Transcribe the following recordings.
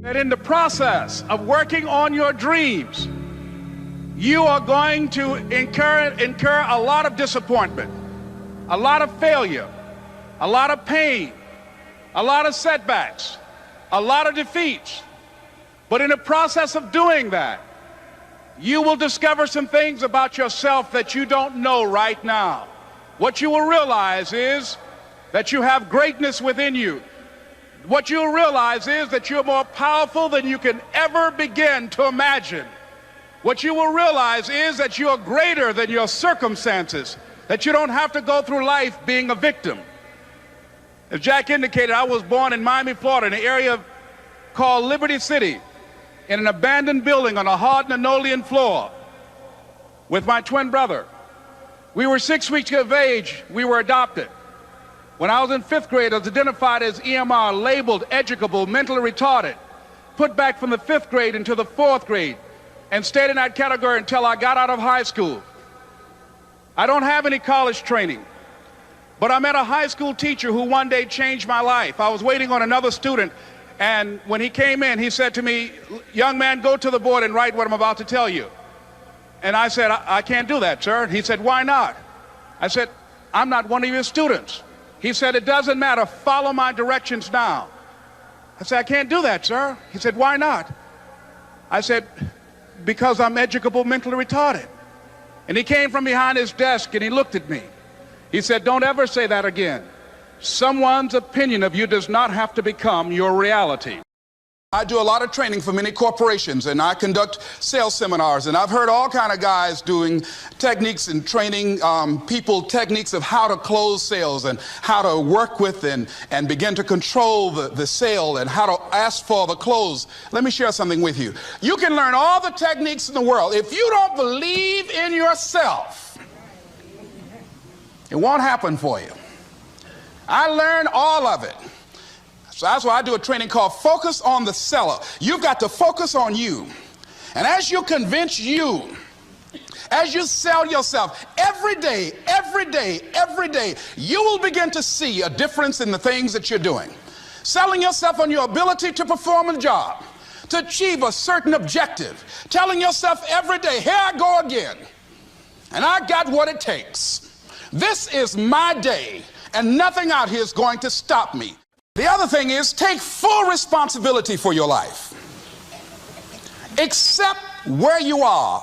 That in the process of working on your dreams, you are going to incur a lot of disappointment, a lot of failure, a lot of pain, a lot of setbacks, a lot of defeats. But in the process of doing that, you will discover some things about yourself that you don't know right now. What you will realize is that you have greatness within you. What you'll realize is that you're more powerful than you can ever begin to imagine. What you will realize is that you're greater than your circumstances, that you don't have to go through life being a victim. As Jack indicated, I was born in Miami, Florida, in an area called Liberty City, in an abandoned building on a hard linoleum floor with my twin brother. We were 6 weeks of age. We were adopted. When I was in 5th grade, I was identified as EMR, labeled educable, mentally retarded, put back from the 5th grade into the 4th grade, and stayed in that category until I got out of high school. I don't have any college training, but I met a high school teacher who one day changed my life. I was waiting on another student, and when he came in, he said to me, "Young man, go to the board and write what I'm about to tell you." And I said, I can't do that, sir. He said, "Why not?" I said, "I'm not one of your students." He said, "It doesn't matter, follow my directions now." I said, "I can't do that, sir." He said, "Why not?" I said, "Because I'm educable, mentally retarded." And he came from behind his desk and he looked at me. He said, "Don't ever say that again. Someone's opinion of you does not have to become your reality." I do a lot of training for many corporations, and I conduct sales seminars, and I've heard all kind of guys doing techniques and training people techniques of how to close sales and how to work with and begin to control the sale and how to ask for the close. Let me share something with you. You can learn all the techniques in the world. If you don't believe in yourself, it won't happen for you. I learned all of it. So that's why I do a training called Focus on the Seller. You've got to focus on you. And as you convince you, as you sell yourself every day, you will begin to see a difference in the things that you're doing. Selling yourself on your ability to perform a job, to achieve a certain objective. Telling yourself every day, "Here I go again, and I got what it takes. This is my day, and nothing out here is going to stop me." The other thing is, take full responsibility for your life. Accept where you are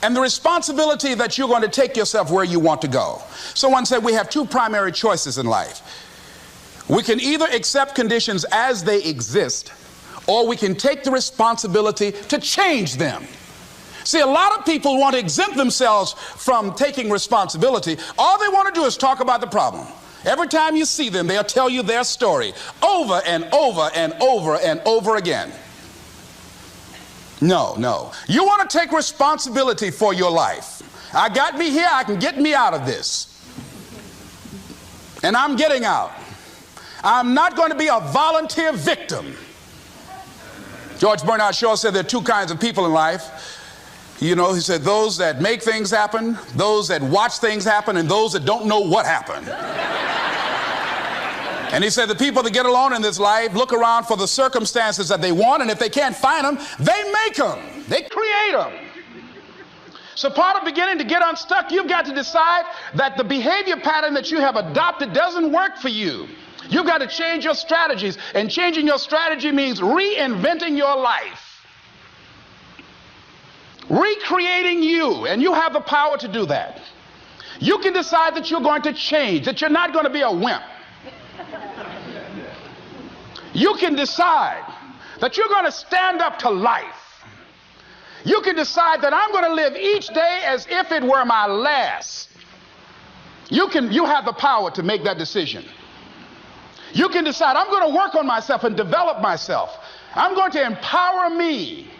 and the responsibility that you're going to take yourself where you want to go. Someone said we have two primary choices in life. We can either accept conditions as they exist, or we can take the responsibility to change them. See, a lot of people want to exempt themselves from taking responsibility. All they want to do is talk about the problem. Every time you see them, they'll tell you their story over and over and over and over again. No. You want to take responsibility for your life. I got me here, I can get me out of this. And I'm getting out. I'm not going to be a volunteer victim. George Bernard Shaw said there are two kinds of people in life. You know, he said those that make things happen, those that watch things happen, and those that don't know what happened. And he said the people that get along in this life look around for the circumstances that they want, and if they can't find them, they make them. They create them. So part of beginning to get unstuck, you've got to decide that the behavior pattern that you have adopted doesn't work for you. You've got to change your strategies, and changing your strategy means reinventing your life. Recreating you, and you have the power to do that. You can decide that you're going to change, that you're not going to be a wimp. You can decide that you're going to stand up to life. You can decide that I'm going to live each day as if it were my last. You have the power to make that decision. You can decide I'm going to work on myself and develop myself. I'm going to empower me.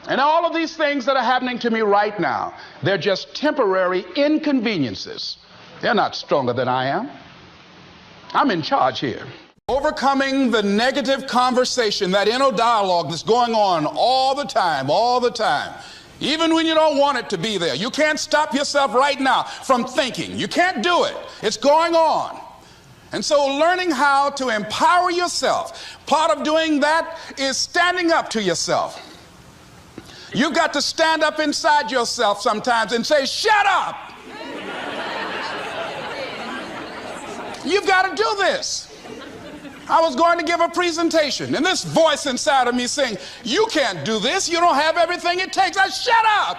And all of these things that are happening to me right now, they're just temporary inconveniences. They're not stronger than I am. I'm in charge here. Overcoming the negative conversation, that inner dialogue that's going on all the time, even when you don't want it to be there. You can't stop yourself right now from thinking. You can't do it. It's going on. And so learning how to empower yourself, part of doing that is standing up to yourself. You've got to stand up inside yourself sometimes and say, shut up. You've got to do this. I was going to give a presentation, and this voice inside of me saying, you can't do this. You don't have everything it takes. I shut up.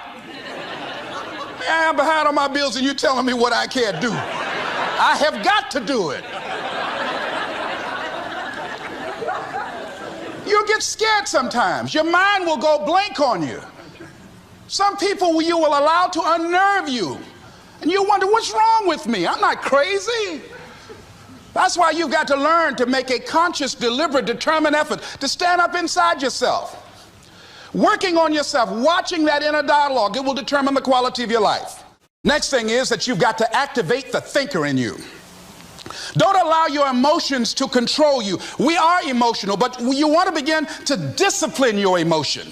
I'm behind on my bills, and you're telling me what I can't do. I have got to do it. You'll get scared sometimes. Your mind will go blank on you. Some people you will allow to unnerve you. And you wonder, what's wrong with me? I'm not crazy. That's why you've got to learn to make a conscious, deliberate, determined effort to stand up inside yourself. Working on yourself, watching that inner dialogue, it will determine the quality of your life. Next thing is that you've got to activate the thinker in you. Don't allow your emotions to control you. We are emotional, but you want to begin to discipline your emotion.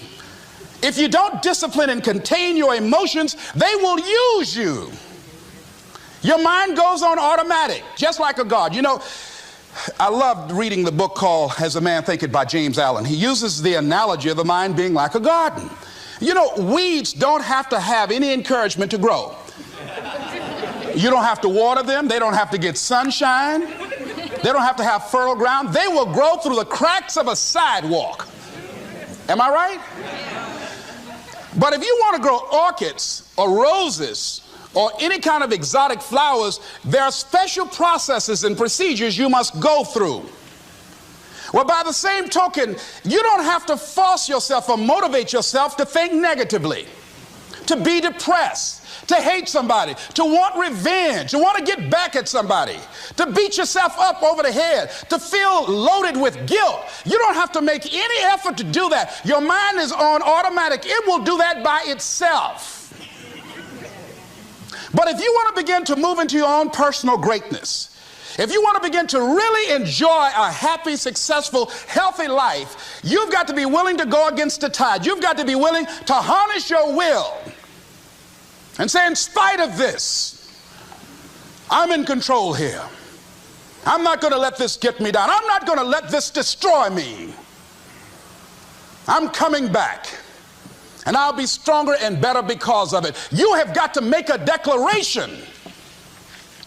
If you don't discipline and contain your emotions, they will use you. Your mind goes on automatic, just like a guard. You know, I loved reading the book called As a Man Thinketh by James Allen. He uses the analogy of the mind being like a garden. You know, weeds don't have to have any encouragement to grow. You don't have to water them. They don't have to get sunshine. They don't have to have fertile ground. They will grow through the cracks of a sidewalk. Am I right? But if you want to grow orchids or roses or any kind of exotic flowers, there are special processes and procedures you must go through. Well, by the same token, you don't have to force yourself or motivate yourself to think negatively, to be depressed, to hate somebody, to want revenge, to want to get back at somebody, to beat yourself up over the head, to feel loaded with guilt. You don't have to make any effort to do that. Your mind is on automatic. It will do that by itself. But if you want to begin to move into your own personal greatness, if you want to begin to really enjoy a happy, successful, healthy life, you've got to be willing to go against the tide. You've got to be willing to harness your will and say, in spite of this, I'm in control here. I'm not going to let this get me down. I'm not going to let this destroy me. I'm coming back, and I'll be stronger and better because of it. You have got to make a declaration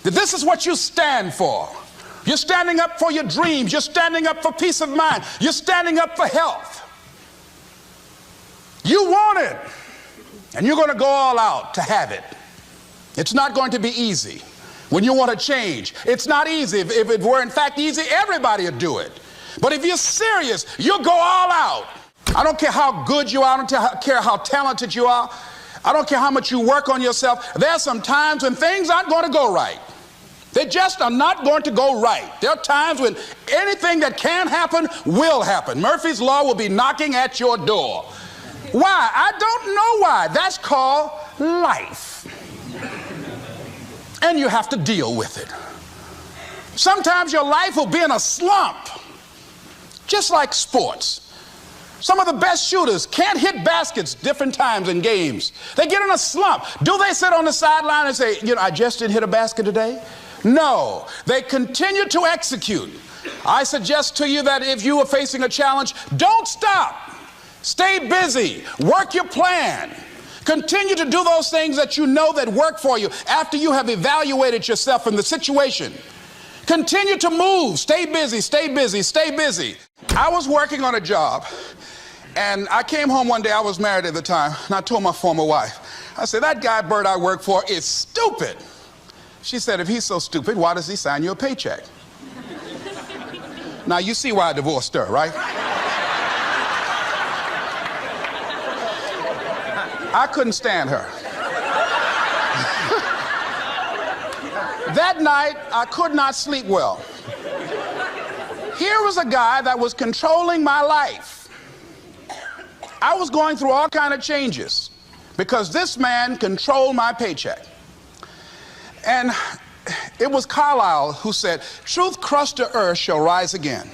that this is what you stand for. You're standing up for your dreams. You're standing up for peace of mind. You're standing up for health. You want it, and you're going to go all out to have it. It's not going to be easy. When you want to change, it's not easy. If it were in fact easy, everybody would do it. But if you're serious, you'll go all out. I don't care how good you are. I don't care how talented you are. I don't care how much you work on yourself. There are some times when things aren't going to go right. They just are not going to go right. There are times when anything that can happen will happen. Murphy's Law will be knocking at your door. Why? I don't know why. That's called life. And you have to deal with it. Sometimes your life will be in a slump, just like sports. Some of the best shooters can't hit baskets different times in games. They get in a slump. Do they sit on the sideline and say, you know, I just didn't hit a basket today? No, they continue to execute. I suggest to you that if you are facing a challenge, don't stop. Stay busy. Work your plan. Continue to do those things that you know that work for you after you have evaluated yourself in the situation. Continue to move. Stay busy, stay busy, stay busy. I was working on a job, and I came home one day. I was married at the time, and I told my former wife, I said, that guy Bert I work for is stupid. She said, if he's so stupid, why does he sign you a paycheck? Now, you see why I divorced her, right? I couldn't stand her. That night, I could not sleep well. Here was a guy that was controlling my life. I was going through all kinds of changes because this man controlled my paycheck. And it was Carlyle who said, truth crushed to earth shall rise again.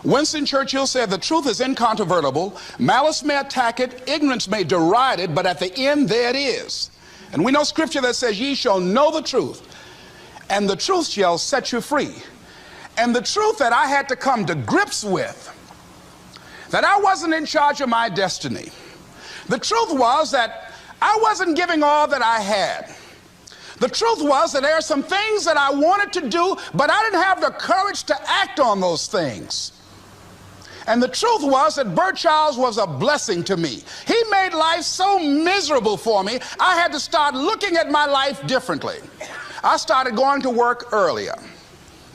Winston Churchill said, the truth is incontrovertible. Malice may attack it, ignorance may deride it, but at the end there it is. And we know scripture that says, ye shall know the truth, and the truth shall set you free. And the truth that I had to come to grips with, that I wasn't in charge of my destiny. The truth was that I wasn't giving all that I had. The truth was that there are some things that I wanted to do, but I didn't have the courage to act on those things. And the truth was that Bert Childs was a blessing to me. He made life so miserable for me, I had to start looking at my life differently. I started going to work earlier.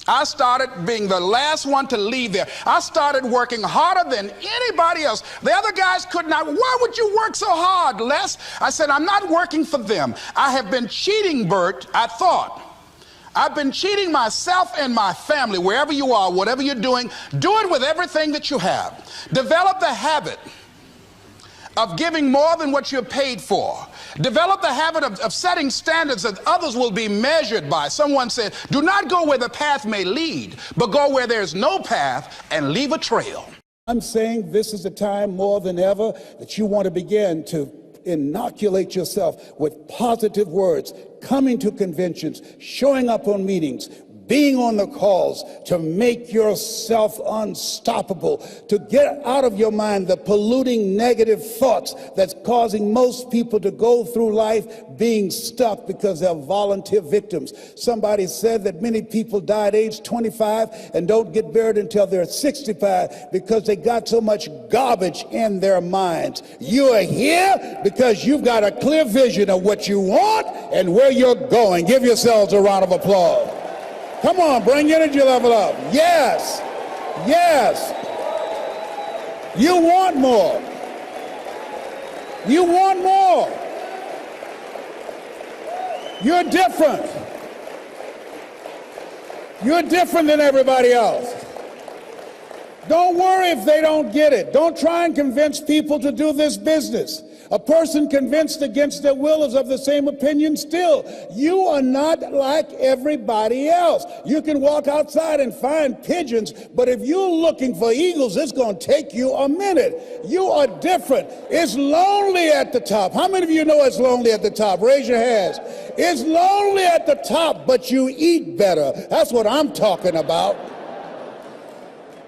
I started being the last one to leave there. I started working harder than anybody else. The other guys could not. Why would you work so hard, Les? I said, I'm not working for them. I have been cheating, Bert, I thought. I've been cheating myself and my family. Wherever you are, whatever you're doing, do it with everything that you have. Develop the habit of giving more than what you're paid for. Develop the habit of setting standards that others will be measured by. Someone said, do not go where the path may lead, but go where there's no path and leave a trail. I'm saying this is the time more than ever that you want to begin to inoculate yourself with positive words, coming to conventions, showing up on meetings, being on the calls, to make yourself unstoppable, to get out of your mind the polluting negative thoughts that's causing most people to go through life being stuck because they're volunteer victims. Somebody said that many people die at age 25 and don't get buried until they're 65 because they got so much garbage in their minds. You are here because you've got a clear vision of what you want and where you're going. Give yourselves a round of applause. Come on, bring your energy level up. Yes, yes. You want more. You want more. You're different. You're different than everybody else. Don't worry if they don't get it. Don't try and convince people to do this business. A person convinced against their will is of the same opinion still. You are not like everybody else. You can walk outside and find pigeons, but if you're looking for eagles, it's going to take you a minute. You are different. It's lonely at the top. How many of you know it's lonely at the top? Raise your hands. It's lonely at the top, but you eat better. That's what I'm talking about.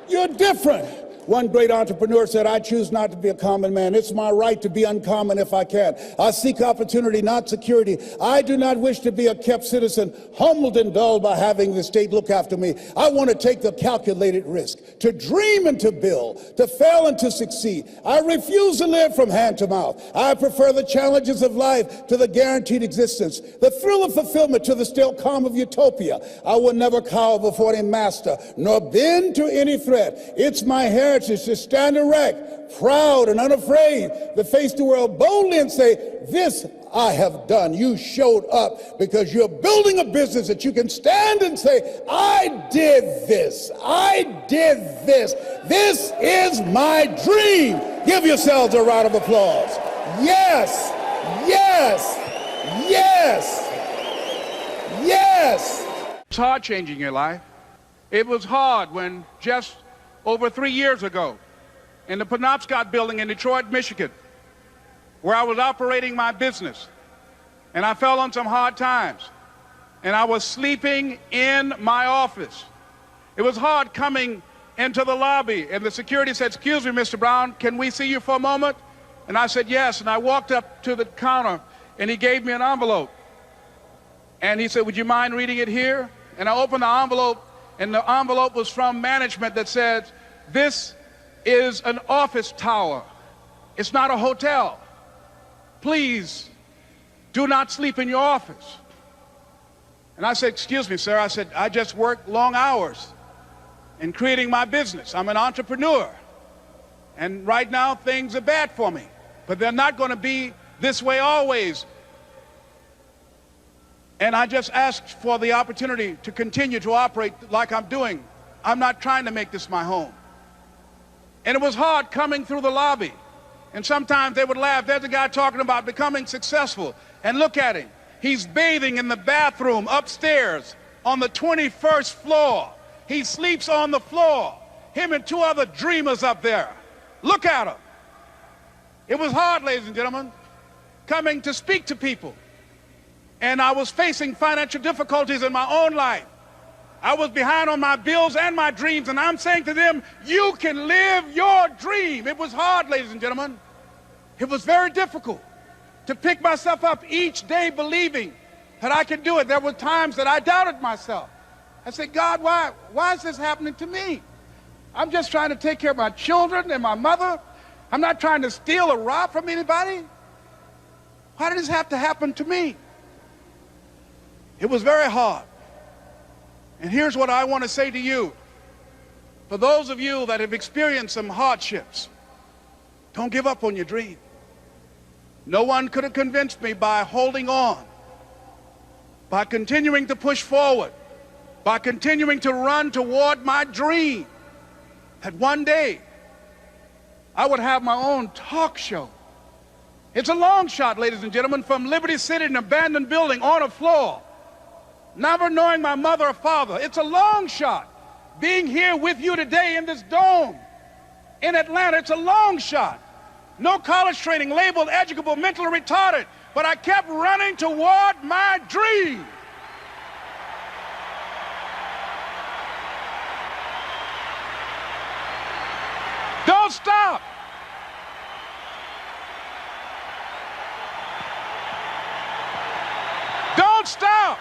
You're different. One great entrepreneur said, I choose not to be a common man. It's my right to be uncommon if I can. I seek opportunity, not security. I do not wish to be a kept citizen, humbled and dulled by having the state look after me. I want to take the calculated risk, to dream and to build, to fail and to succeed. I refuse to live from hand to mouth. I prefer the challenges of life to the guaranteed existence, the thrill of fulfillment to the still calm of utopia. I will never cower before any master, nor bend to any threat. It's my heritage to stand erect, proud and unafraid, to face the world boldly and say, this I have done. You showed up because you're building a business that you can stand and say, I did this. I did this. This is my dream. Give yourselves a round of applause. Yes, yes, yes, yes. It's hard changing your life. It was hard when just over 3 years ago, in the Penobscot building in Detroit, Michigan, where I was operating my business, and I fell on some hard times, and I was sleeping in my office. It was hard coming into the lobby, and the security said, excuse me, Mr. Brown, can we see you for a moment? And I said, yes, and I walked up to the counter, and he gave me an envelope. And he said, would you mind reading it here? And I opened the envelope, and the envelope was from management that said, this is an office tower. It's not a hotel. Please do not sleep in your office. And I said, excuse me, sir. I said, I just work long hours in creating my business. I'm an entrepreneur. And right now things are bad for me, but they're not going to be this way always. And I just asked for the opportunity to continue to operate like I'm doing. I'm not trying to make this my home. And it was hard coming through the lobby. And sometimes they would laugh. There's a guy talking about becoming successful. And look at him. He's bathing in the bathroom upstairs on the 21st floor. He sleeps on the floor. Him and 2 other dreamers up there. Look at him. It was hard, ladies and gentlemen, coming to speak to people. And I was facing financial difficulties in my own life. I was behind on my bills and my dreams, and I'm saying to them, you can live your dream. It was hard, ladies and gentlemen. It was very difficult to pick myself up each day believing that I could do it. There were times that I doubted myself. I said, God, why is this happening to me? I'm just trying to take care of my children and my mother. I'm not trying to steal or rob from anybody. Why did this have to happen to me? It was very hard. And here's what I want to say to you. For those of you that have experienced some hardships, don't give up on your dream. No one could have convinced me by holding on, by continuing to push forward, by continuing to run toward my dream, that one day I would have my own talk show. It's a long shot, ladies and gentlemen, from Liberty City, an abandoned building on a floor, never knowing my mother or father. It's a long shot. Being here with you today in this dome in Atlanta, it's a long shot. No college training, labeled educable, mentally retarded, but I kept running toward my dream. Don't stop. Don't stop.